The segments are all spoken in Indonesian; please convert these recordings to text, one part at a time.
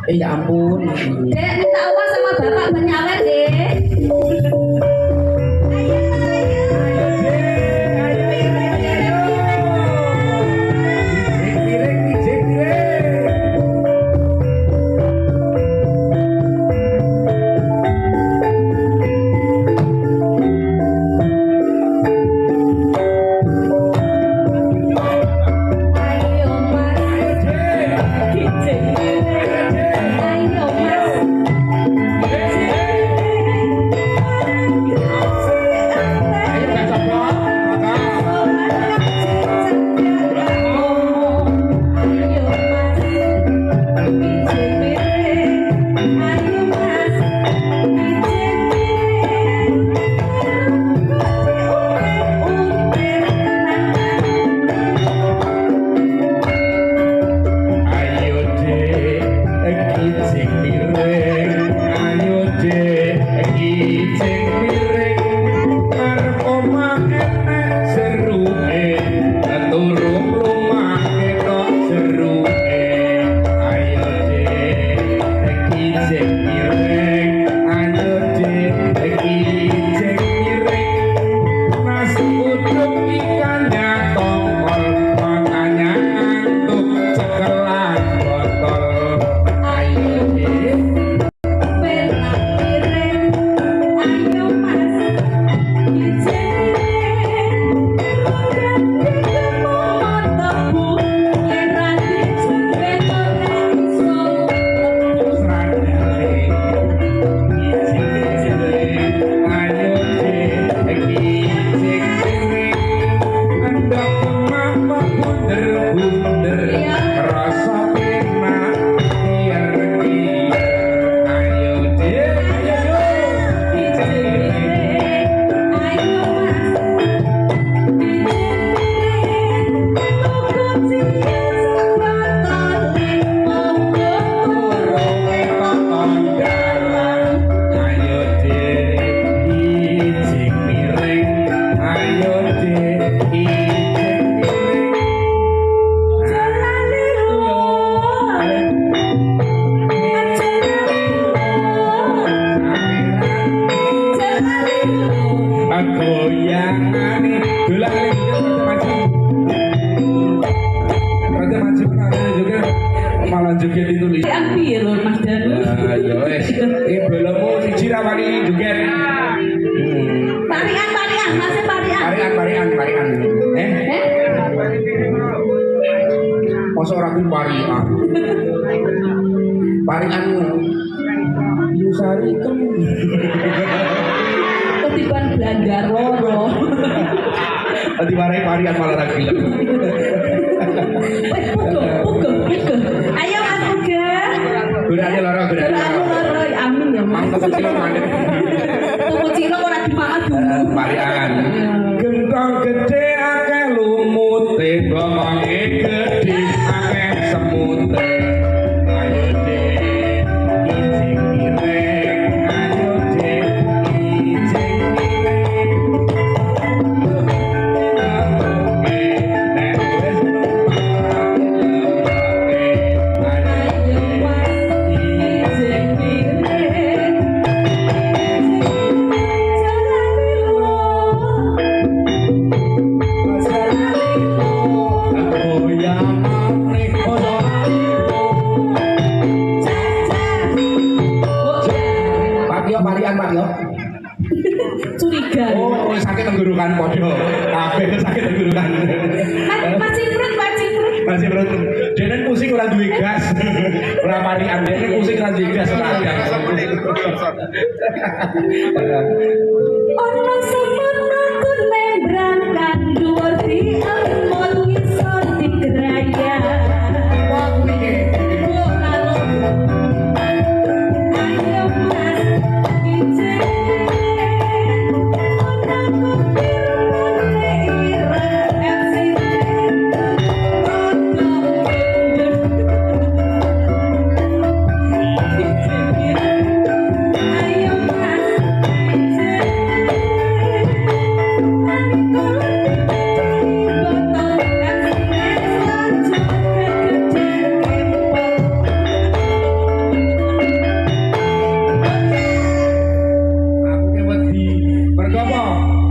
Ya ampun. Dek minta uang sama bapak banyak awer dek.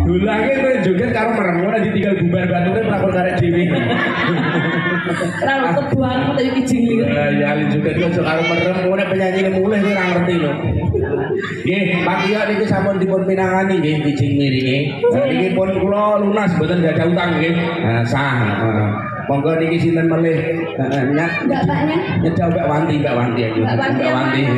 Dulange kowe joget karo merem ora ditinggal bubar batune melakon karek dhewe. Terlalu kebuang tapi kijing liur. Ya joget kok karo merem ngene penyanyi mulih kowe ora ngerti lho. Nggih, Pak Kiyo niki sampun dipun pinangani nggih kijing miringe. Niki pun kula lunas mboten gadah utang nggih. Sah. Monggo niki sinten melih Bapaknya nyedak Mbak Wanti aja. Mbak Wanti.